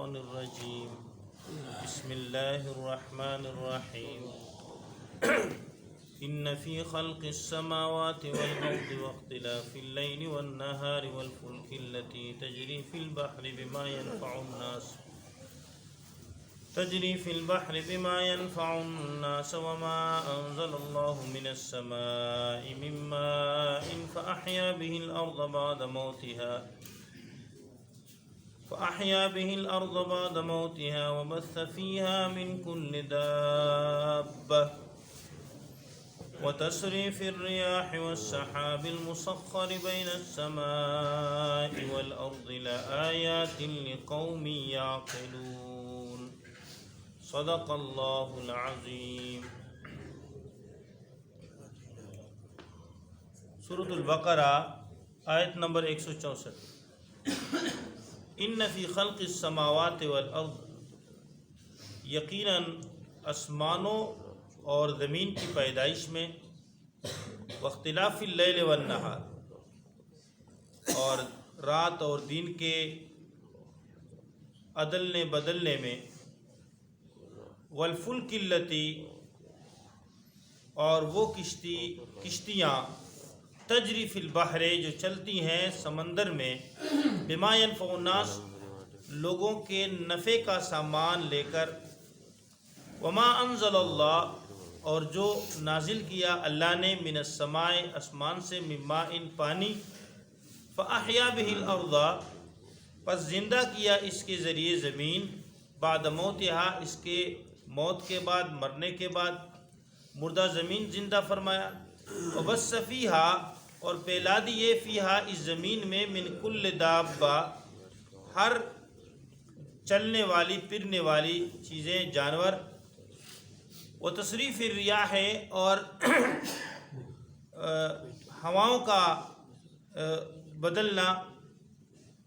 الشيطان الرجيم بسم الله الرحمن الرحيم إن في خلق السماوات والأرض واختلاف الليل والنهار والفلك التي تجري في البحر بما ينفع الناس وما أنزل الله من السماء من ماء فأحيا به الأرض بعد موتها وبث فيها من كل دابة وتصريف الرياح والسحاب المسخر بين السماء والأرض لآيات لقوم يعقلون صدق الله العظيم۔ سورۃ البقرہ آیت نمبر 164۔ ان فی خلق السماوات والارض، یقیناً آسمانوں اور زمین کی پیدائش میں، واختلاف اللیل والنہار، اور رات اور دن کے عدلنے بدلنے میں، والفلک التی، اور وہ کشتیاں، تجری فی البحر، جو چلتی ہیں سمندر میں، بما ينفع الناس، لوگوں کے نفع کا سامان لے کر، وما انزل اللہ، اور جو نازل کیا اللہ نے، من السماء، آسمان سے، من ماء، پانی، فاحیا به الارض، پس زندہ کیا اس کے ذریعے زمین، بعد موتها، اس کے موت کے بعد، مرنے کے بعد مردہ زمین زندہ فرمایا، وبث فیہا، اور پھیلا دیے، فیہا، اس زمین میں، من کل دابہ، ہر چلنے والی پھرنے والی چیزیں، جانور، و تصریف الریاح، اور ہواؤں کا بدلنا،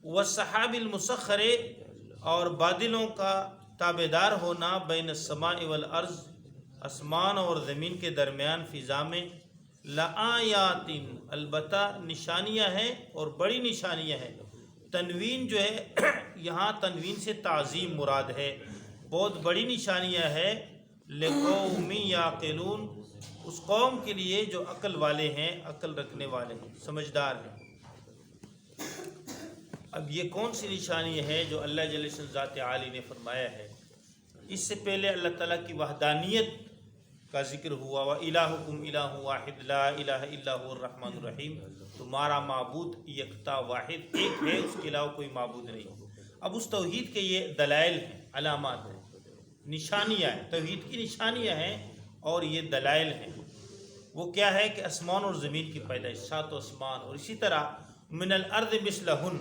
والسحاب المسخر، اور بادلوں کا تابع دار ہونا، بین السماء والارض، آسمان اور زمین کے درمیان، فضا میں، لآیات، البتہ نشانیاں ہیں اور بڑی نشانیاں ہیں۔ تنوین جو ہے یہاں تنوین سے تعظیم مراد ہے، بہت بڑی نشانیاں ہیں، لقوم یعقلون، اس قوم کے لیے جو عقل والے ہیں، عقل رکھنے والے ہیں، سمجھدار ہیں۔ اب یہ کون سی نشانی ہے جو اللہ جل ذات عالی نے فرمایا ہے؟ اس سے پہلے اللہ تعالیٰ کی وحدانیت کا ذکر ہوا، وَإِلَٰهُكُمْ إِلَٰهٌ وَاحِدٌ لَا إِلَٰهَ إِلَّا هُوَ الرَّحْمَٰنُ الرَّحِيمُ، تمہارا معبود یکتا واحد ایک ہے، اس کے علاوہ کوئی معبود نہیں۔ اب اس توحید کے یہ دلائل ہیں، علامات ہیں، نشانیاں ہیں، توحید کی نشانیاں ہیں اور یہ دلائل ہیں۔ وہ کیا ہے کہ آسمان اور زمین کی پیدائش، سات آسمان، اور اسی طرح من الارض مثلہن،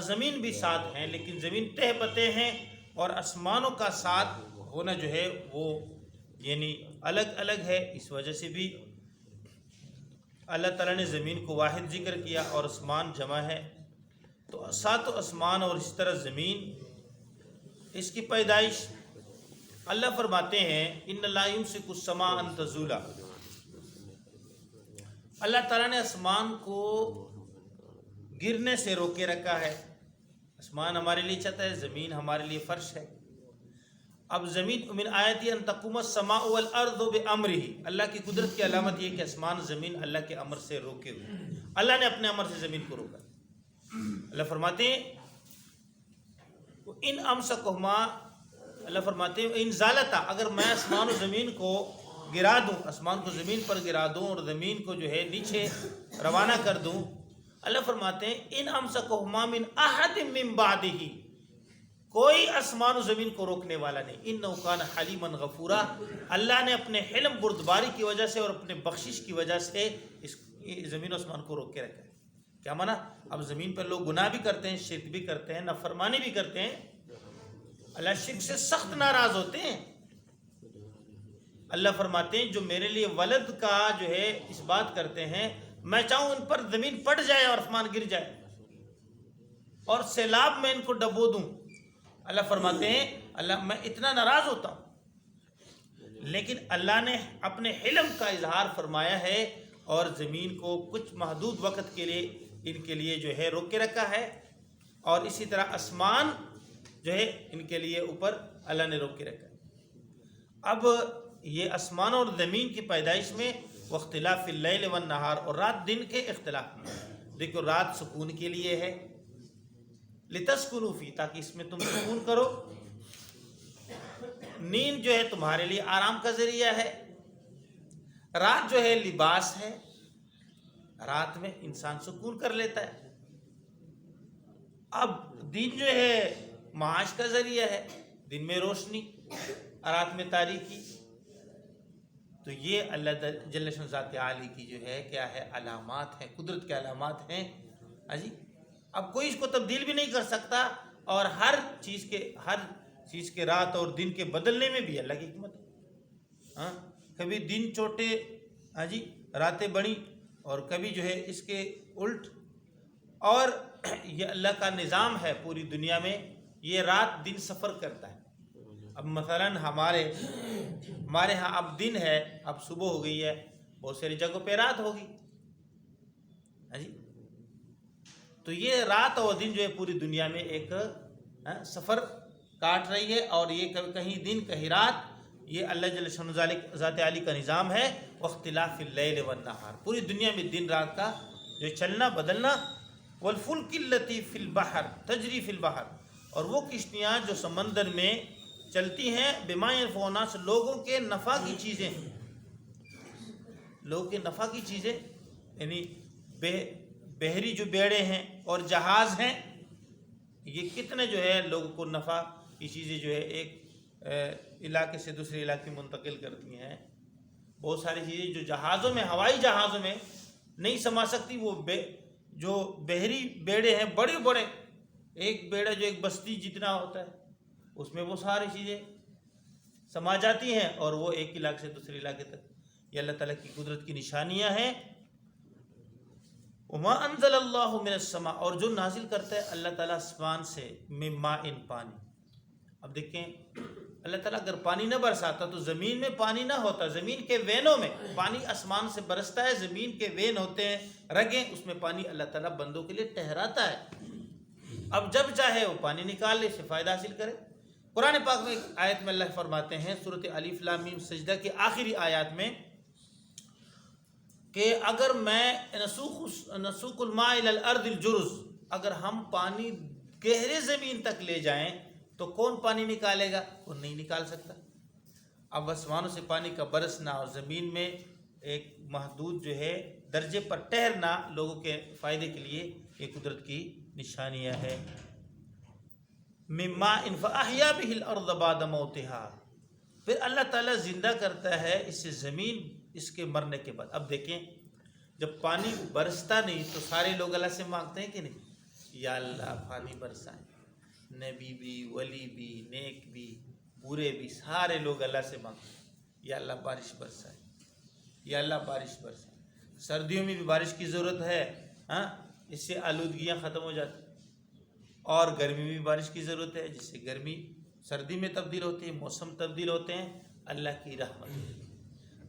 زمین بھی ساتھ ہیں لیکن زمین تہ بتہ ہیں، اور آسمانوں کا ساتھ ہونا جو ہے وہ یعنی الگ الگ ہے۔ اس وجہ سے بھی اللہ تعالیٰ نے زمین کو واحد ذکر کیا اور آسمان جمع ہے، تو سات آسمان اور اس طرح زمین، اس کی پیدائش اللہ فرماتے ہیں، ان اللہ یمسک السماء ان تزولا، اللہ تعالیٰ نے آسمان کو گرنے سے روکے رکھا ہے۔ آسمان ہمارے لیے چھت ہے، زمین ہمارے لیے فرش ہے۔ اب زمین، من آیت ان تقوم السماء والارض بامرہ، اللہ کی قدرت کی علامت یہ کہ آسمان زمین اللہ کے امر سے روکے ہوئے، اللہ نے اپنے امر سے زمین کو روکا۔ اللہ فرماتے ہیں ان امسکہما، اللہ فرماتے ہیں ان زالتا، اگر میں آسمان و زمین کو گرا دوں، آسمان کو زمین پر گرا دوں اور زمین کو جو ہے نیچے روانہ کر دوں، اللہ فرماتے ہیں ان امسکہما من احد من بعدہ، کوئی آسمان و زمین کو روکنے والا نہیں۔ انہ کان حلیما غفورا، اللہ نے اپنے حلم بردباری کی وجہ سے اور اپنے بخشش کی وجہ سے اس زمین و آسمان کو روک کے رکھا ہے۔ کیا مانا؟ اب زمین پر لوگ گناہ بھی کرتے ہیں، شرک بھی کرتے ہیں، نافرمانی بھی کرتے ہیں، اللہ شرک سے سخت ناراض ہوتے ہیں۔ اللہ فرماتے ہیں جو میرے لیے ولد کا جو ہے اس بات کرتے ہیں، میں چاہوں ان پر زمین پھٹ جائے اور آسمان گر جائے اور سیلاب میں ان کو ڈبو دوں، اللہ فرماتے ہیں اللہ میں اتنا ناراض ہوتا ہوں، لیکن اللہ نے اپنے حلم کا اظہار فرمایا ہے اور زمین کو کچھ محدود وقت کے لیے ان کے لیے جو ہے روک کے رکھا ہے، اور اسی طرح آسمان جو ہے ان کے لیے اوپر اللہ نے روک کے رکھا ہے۔ اب یہ آسمان اور زمین کی پیدائش میں واختلاف اللیل والنہار، اور رات دن کے اختلاف میں، دیکھو رات سکون کے لیے ہے، لتسکنوا فی، تاکہ اس میں تم سکون کرو، نیند جو ہے تمہارے لیے آرام کا ذریعہ ہے، رات جو ہے لباس ہے، رات میں انسان سکون کر لیتا ہے، اب دن جو ہے معاش کا ذریعہ ہے، دن میں روشنی، رات میں تاریکی۔ تو یہ اللہ جل شان ذات عالی کی جو ہے کیا ہے، علامات ہیں، قدرت کے علامات ہیں۔ جی اب کوئی اس کو تبدیل بھی نہیں کر سکتا، اور ہر چیز کے رات اور دن کے بدلنے میں بھی اللہ کی حکمت ہے۔ کبھی دن چھوٹے جی راتیں بڑی، اور کبھی جو ہے اس کے الٹ، اور یہ اللہ کا نظام ہے پوری دنیا میں، یہ رات دن سفر کرتا ہے۔ اب مثلا ہمارے ہاں اب دن ہے، اب صبح ہو گئی ہے، بہت ساری جگہوں پہ رات ہوگی جی، تو یہ رات اور دن جو ہے پوری دنیا میں ایک سفر کاٹ رہی ہے، اور یہ کہیں دن کہیں رات، یہ اللہ جل شانہ ذات عالی کا نظام ہے۔ واختلاف اللیل والنہار، پوری دنیا میں دن رات کا جو چلنا بدلنا، والفلک التی فی البحر تجری فی البحر، اور وہ کشتیاں جو سمندر میں چلتی ہیں، بما ینفع الناس، لوگوں کے نفع کی چیزیں، لوگوں کے نفع کی چیزیں، یعنی بحری جو بیڑے ہیں اور جہاز ہیں، یہ کتنے جو ہے لوگوں کو نفع کی چیزیں جو ہے ایک علاقے سے دوسرے علاقے میں منتقل کرتی ہیں۔ بہت ساری چیزیں جو جہازوں میں، ہوائی جہازوں میں نہیں سما سکتی، وہ جو بحری بیڑے ہیں، بڑے بڑے، ایک بیڑا جو ایک بستی جتنا ہوتا ہے، اس میں وہ ساری چیزیں سما جاتی ہیں، اور وہ ایک علاقے سے دوسرے علاقے تک۔ یہ اللہ تعالیٰ کی قدرت کی نشانیاں ہیں۔ وما انزل اللہ من السماء، اور جو نازل کرتا ہے اللہ تعالیٰ آسمان سے، من ماء، پانی۔ اب دیکھیں اللہ تعالیٰ اگر پانی نہ برساتا تو زمین میں پانی نہ ہوتا، زمین کے وینوں میں پانی آسمان سے برستا ہے، زمین کے وین ہوتے ہیں، رگیں، اس میں پانی اللہ تعالیٰ بندوں کے لیے ٹھہراتا ہے، اب جب چاہے وہ پانی نکال لے، سے فائدہ حاصل کرے۔ قرآن پاک میں ایک آیت میں اللہ فرماتے ہیں، سورۃ الف لام میم سجدہ کی آخری آیات میں، کہ اگر میں نسوق الماء الی الارض الجرز، اگر ہم پانی گہرے زمین تک لے جائیں تو کون پانی نکالے گا؟ وہ نہیں نکال سکتا۔ اب آسمانوں سے پانی کا برسنا اور زمین میں ایک محدود جو ہے درجے پر ٹھہرنا لوگوں کے فائدے کے لیے، یہ قدرت کی نشانیاں ہے۔ مما فاحیا به الارض بعد موتها، پھر اللہ تعالیٰ زندہ کرتا ہے اس سے زمین اس کے مرنے کے بعد۔ اب دیکھیں جب پانی برستا نہیں تو سارے لوگ اللہ سے مانگتے ہیں کہ نہیں، یا اللہ پانی برسائیں، نبی بھی، ولی بھی، نیک بھی، برے بھی، سارے لوگ اللہ سے مانگتے ہیں، یا اللہ بارش برسائے، یا اللہ بارش برسائے۔ سردیوں میں بھی بارش کی ضرورت ہے، اس سے آلودگیاں ختم ہو جاتی، اور گرمی میں بھی بارش کی ضرورت ہے، جس سے گرمی سردی میں تبدیل ہوتی ہے، موسم تبدیل ہوتے ہیں، اللہ کی رحمت۔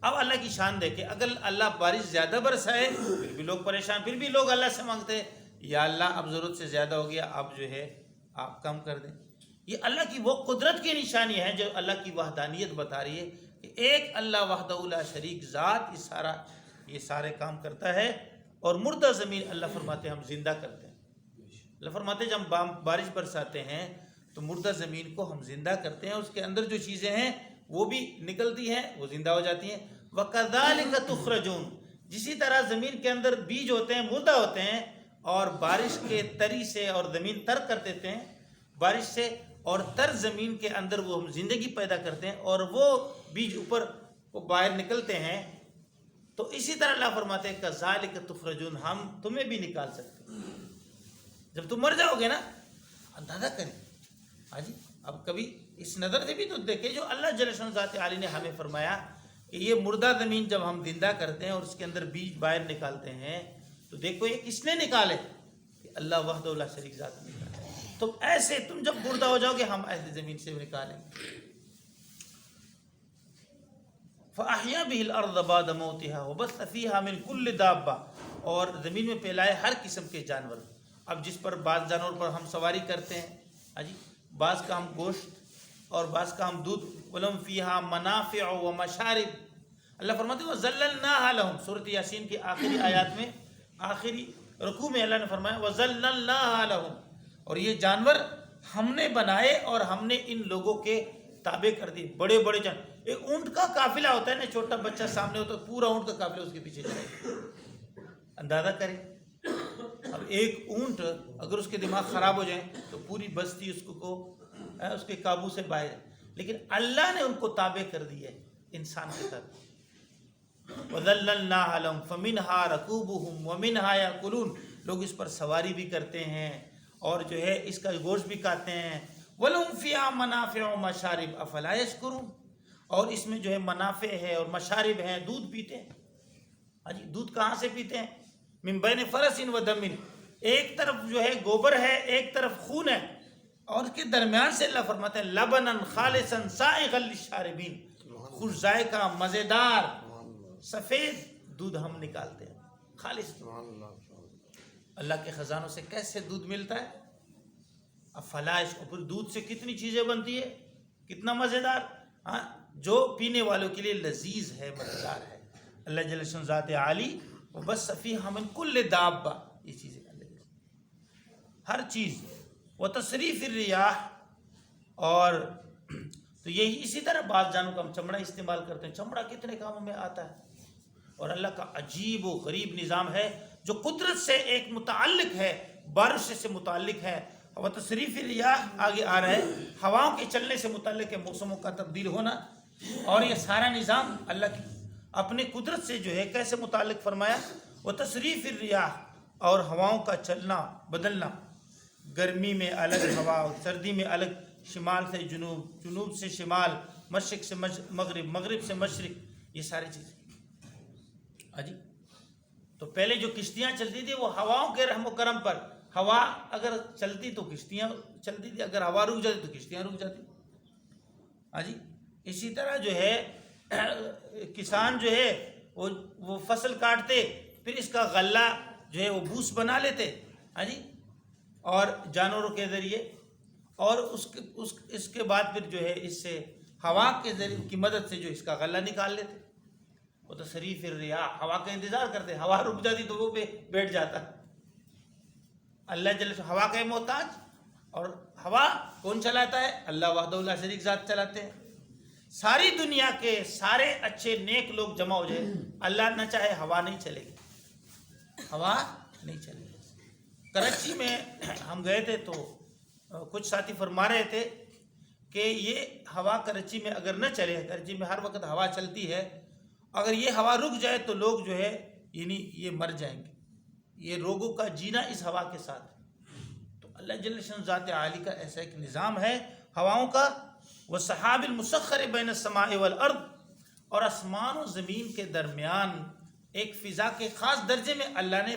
اب اللہ کی شان دیکھیں، اگر اللہ بارش زیادہ برسائے پھر بھی لوگ پریشان، پھر بھی لوگ اللہ سے مانگتے ہیں، یا اللہ اب ضرورت سے زیادہ ہو گیا، اب جو ہے آپ کم کر دیں۔ یہ اللہ کی وہ قدرت کی نشانی ہے جو اللہ کی وحدانیت بتا رہی ہے کہ ایک اللہ وحدہ لا شریک ذات یہ سارے کام کرتا ہے۔ اور مردہ زمین اللہ فرماتے ہیں ہم زندہ کرتے ہیں، اللہ فرماتے ہیں جب ہم بارش برساتے ہیں تو مردہ زمین کو ہم زندہ کرتے ہیں، اس کے اندر جو چیزیں ہیں وہ بھی نکلتی ہیں، وہ زندہ ہو جاتی ہیں۔ وَكَذَلِكَ تُخْرَجُونَ، جسی طرح زمین کے اندر بیج ہوتے ہیں، مردہ ہوتے ہیں، اور بارش کے تری سے، اور زمین تر کر دیتے ہیں بارش سے، اور تر زمین کے اندر وہ ہم زندگی پیدا کرتے ہیں، اور وہ بیج اوپر وہ باہر نکلتے ہیں۔ تو اسی طرح اللہ فرماتے ہیں کذالک تخرجون، ہم تمہیں بھی نکال سکتے ہیں جب تم مر جاؤ گے نا۔ اندازہ کریں ہاں جی، اب کبھی اس نظر سے بھی تو دیکھیں جو اللہ جل شانہ ذات عالی نے ہمیں فرمایا کہ یہ مردہ زمین جب ہم زندہ کرتے ہیں اور اس کے اندر بیج باہر نکالتے ہیں تو دیکھو یہ کس نے نکالے، کہ اللہ وحدہ لا شریک ذات نے نکالے۔ تو ایسے تم جب مردہ ہو جاؤ گے ہم ایسے زمین سے نکالیں گے۔ فَأَحْيَا بِهِ الْأَرْضَ بَعْدَ مَوْتِهَا وَبَثَّ فِيهَا مِنْ كُلِّ دَابَّةٍ، اور زمین میں پھیلائے ہر قسم کے جانور۔ اب جس پر بعض جانور پر ہم سواری کرتے ہیں ہاں جی، بعض کا ہم گوشت اور بعض کا ہم دودھ. ولہم فیہا منافع و مشارب. اللہ فرماتے ہیں وَذَلَّلْنَاهَا لَهُم. سورۃ یاسین کی آخری آیات میں آخری رکوع میں اللہ نے فرمایا وَذَلَّلْنَاهَا لَهُم. اور یہ جانور ہم نے بنائے اور ہم نے ان لوگوں کے تابع کر دی. بڑے بڑے جانور. ایک اونٹ کا قافلہ ہوتا ہے نا, چھوٹا بچہ سامنے ہوتا ہے, پورا اونٹ کا قافلہ اس کے پیچھے جائے. اندازہ کریں اب ایک اونٹ اگر اس کے دماغ خراب ہو جائیں تو پوری بستی اس کے قابو سے باہر ہے. لیکن اللہ نے ان کو تابع کر دی ہے انسان کی طرح. وَذَلَّلْنَاهَا لَهُمْ فَمِنْهَا رَكُوبُهُمْ وَمِنْهَا يَأْكُلُونَ. لوگ اس پر سواری بھی کرتے ہیں اور جو ہے اس کا گوشت بھی کھاتے ہیں. وَلَهُمْ فِيهَا مَنَافِعُ وَمَشَارِبُ أَفَلَا يَشْكُرُونَ. اور اس میں جو ہے منافع ہے اور مشارب ہیں, دودھ پیتے ہیں. جی دودھ کہاں سے پیتے ہیں؟ من بین فرس و دم. ایک طرف جو ہے گوبر ہے, ایک طرف خون ہے, اور اس کے درمیان سے اللہ فرماتے ہیں لبنا خالصا سائغا للشاربین. خوش ذائقہ مزیدار سفید دودھ ہم نکالتے ہیں خالص. اللہ کے خزانوں سے کیسے دودھ ملتا ہے؟ افلاش. اور دودھ سے کتنی چیزیں بنتی ہے, کتنا مزیدار, جو پینے والوں کے لیے لذیذ ہے, مزیدار ہے. اللہ جل شان ذات عالی وبث فیہا من کل دابہ. یہ چیزیں ہر چیز. وتصریف الریاح. اور تو یہی اسی طرح بعض جانوں کا ہم چمڑا استعمال کرتے ہیں. چمڑا کتنے کاموں میں آتا ہے, اور اللہ کا عجیب و غریب نظام ہے جو قدرت سے ایک متعلق ہے, بارش سے متعلق ہے. وتصریف الریاح آگے آ رہا ہے, ہواؤں کے چلنے سے متعلق ہے, موسموں کا تبدیل ہونا. اور یہ سارا نظام اللہ کی اپنے قدرت سے جو ہے کیسے متعلق فرمایا. وتصریف الریاح. اور ہواؤں کا چلنا بدلنا, گرمی میں الگ ہوا, سردی میں الگ, شمال سے جنوب, جنوب سے شمال, مشرق سے مغرب, مغرب سے مشرق, یہ ساری چیزیں. جی تو پہلے جو کشتیاں چلتی تھی وہ ہواؤں کے رحم و کرم پر. ہوا اگر چلتی تو کشتیاں چلتی تھی, اگر ہوا رک جاتی تو کشتیاں رک جاتی. جی اسی طرح جو ہے کسان جو ہے وہ فصل کاٹتے, پھر اس کا غلہ جو ہے وہ بوس بنا لیتے. جی اور جانوروں کے ذریعے, اور اس کے بعد پھر جو ہے اس سے ہوا کے ذریعے کی مدد سے جو اس کا غلہ نکال لیتے. وہ تصریف الریاح, ہوا کا انتظار کرتے, ہوا رک جاتی تو وہ بیٹھ جاتا. اللہ جل ہوا کا محتاج, اور ہوا کون چلاتا ہے؟ اللہ وحدہ لا شریک ذات چلاتے ہیں. ساری دنیا کے سارے اچھے نیک لوگ جمع ہو جائے, اللہ نہ چاہے ہوا نہیں چلے گی, ہوا نہیں چلے گی. کراچی میں ہم گئے تھے تو کچھ ساتھی فرما رہے تھے کہ یہ ہوا کراچی میں اگر نہ چلے, کراچی میں ہر وقت ہوا چلتی ہے, اگر یہ ہوا رک جائے تو لوگ جو ہے یعنی یہ مر جائیں گے. یہ لوگوں کا جینا اس ہوا کے ساتھ. تو اللہ جل شان ذات عالی کا ایسا ایک نظام ہے ہواؤں کا. وَالسَّحَابِ الْمُسَخَّرِ بَيْنَ السَّمَاءِ وَالْأَرْضِ. اور آسمان و زمین کے درمیان ایک فضا کے خاص درجے میں اللہ نے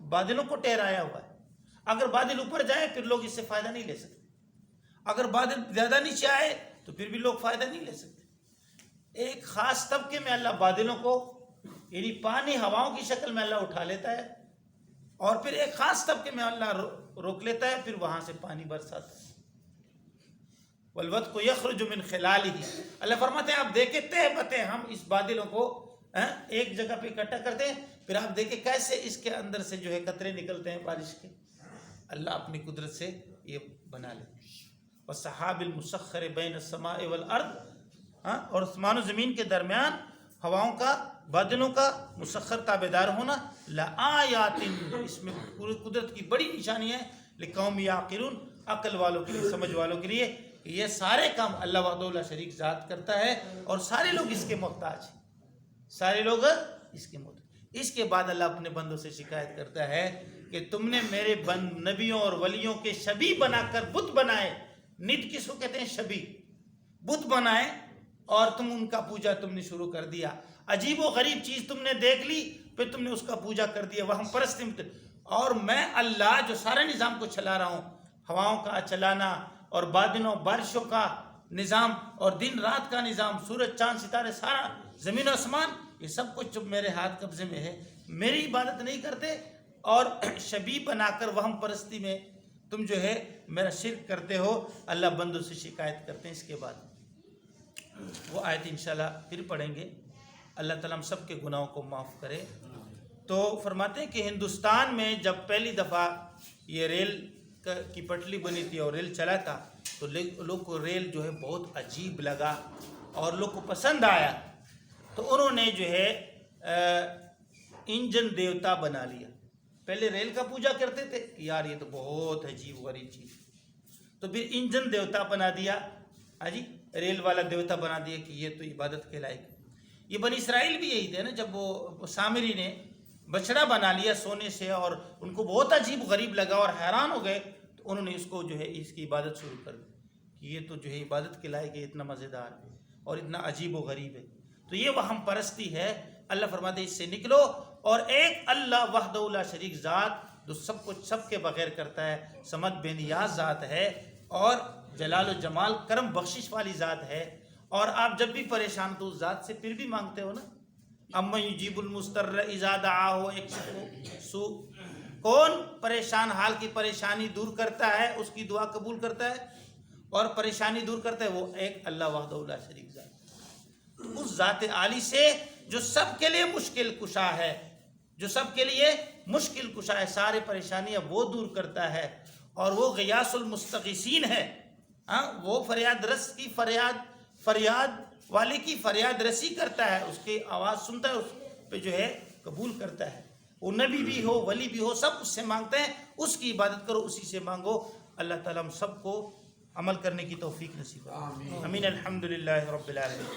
بادلوں کو ٹھہرایا ہوا ہے. اگر بادل اوپر جائے پھر لوگ اس سے فائدہ نہیں لے سکتے, اگر بادل زیادہ نیچے آئے تو پھر بھی لوگ فائدہ نہیں لے سکتے. ایک خاص طبقے میں اللہ بادلوں کو یعنی پانی ہواؤں کی شکل میں اللہ اٹھا لیتا ہے, اور پھر ایک خاص طبقے میں اللہ روک لیتا ہے, پھر وہاں سے پانی برساتا ہے. والودق یخرج من خلالہ. اللہ فرماتے ہیں آپ دیکھیں تہ بتہ ہم اس بادلوں کو ایک جگہ پہ اکٹھا کرتے ہیں, پھر آپ دیکھیں کیسے اس کے اندر سے جو ہے قطرے نکلتے ہیں بارش کے. اللہ اپنی قدرت سے یہ بنا لے. والسحاب المسخر بین السماء والارض. اور آسمان و زمین کے درمیان ہواؤں کا, بادلوں کا مسخر تابعدار ہونا. لآیات, اس میں پوری قدرت کی بڑی نشانی ہے. لقوم یعقلون, عقل والوں کے لیے, سمجھ والوں کے لیے. یہ سارے کام اللہ وحدہ لا شریک ذات کرتا ہے, اور سارے لوگ اس کے محتاج ہیں, سارے لوگ اس کے محتاج. اس کے بعد اللہ اپنے بندوں سے شکایت کرتا ہے کہ تم نے میرے نبیوں اور ولیوں کے شبیہ بنا کر بت بنائے. ند کس کو کہتے ہیں؟ شبیہ, بت بنائے, اور تم ان کا پوجا تم نے شروع کر دیا. عجیب و غریب چیز تم نے دیکھ لی, پھر تم نے اس کا پوجا کر دیا. وہ ہم پرستی. اور میں اللہ جو سارے نظام کو چلا رہا ہوں, ہواؤں کا چلانا اور بادلوں بارشوں کا نظام اور دن رات کا نظام, سورج چاند ستارے, سارا زمین و آسمان, یہ سب کچھ جب میرے ہاتھ قبضے میں ہے. میری عبادت نہیں کرتے اور شبیہ بنا کر وہم پرستی میں تم جو ہے میرا شرک کرتے ہو. اللہ بندوں سے شکایت کرتے ہیں. اس کے بعد وہ آیت انشاءاللہ پھر پڑھیں گے. اللہ تعالیٰ ہم سب کے گناہوں کو معاف کرے. تو فرماتے ہیں کہ ہندوستان میں جب پہلی دفعہ یہ ریل کی پٹری بنی تھی اور ریل چلا تھا تو لوگ کو ریل جو ہے بہت عجیب لگا اور لوگ کو پسند آیا. تو انہوں نے جو ہے انجن دیوتا بنا لیا. پہلے ریل کا پوجا کرتے تھے کہ یار یہ تو بہت عجیب غریب چیز. تو پھر انجن دیوتا بنا دیا. ہاں جی, ریل والا دیوتا بنا دیا کہ یہ تو عبادت کے لائق. یہ بنی اسرائیل بھی یہی تھے نا, جب وہ سامری نے بچڑا بنا لیا سونے سے اور ان کو بہت عجیب غریب لگا اور حیران ہو گئے, تو انہوں نے اس کو جو ہے اس کی عبادت شروع کر دی کہ یہ تو جو ہے عبادت کے لائق ہے, اتنا مزیدار ہے اور اتنا عجیب و غریب ہے. تو یہ وہم پرستی ہے. اللہ فرماتے اس سے نکلو اور ایک اللہ وحدہ لا شریک ذات جو سب کچھ سب کے بغیر کرتا ہے, صمد بے نیاز ذات ہے اور جلال و جمال کرم بخشش والی ذات ہے. اور آپ جب بھی پریشان تو اس ذات سے پھر بھی مانگتے ہو نا. اَمَّن یُجِیبُ الْمُضْطَرَّ اِذَا دَعَاهُ وَیَکْشِفُ السُّوءَ, کون پریشان حال کی پریشانی دور کرتا ہے, اس کی دعا قبول کرتا ہے اور پریشانی دور کرتا ہے, وہ ایک اللہ وحدہ لا شریک ذات. تو اس ذات عالی سے جو سب کے لیے مشکل کشا ہے, جو سب کے لیے مشکل کشا ہے, سارے پریشانیاں وہ دور کرتا ہے اور وہ غیاث المستغیثین ہے. ہاں, وہ فریاد رس کی فریاد والے کی فریاد رسی کرتا ہے, اس کی آواز سنتا ہے, اس پہ جو ہے قبول کرتا ہے. وہ نبی بھی ہو ولی بھی ہو سب اس سے مانگتے ہیں. اس کی عبادت کرو, اسی سے مانگو. اللہ تعالیٰ ہم سب کو عمل کرنے کی توفیق نصیب کرے. آمین. الحمدللہ رب العالمین.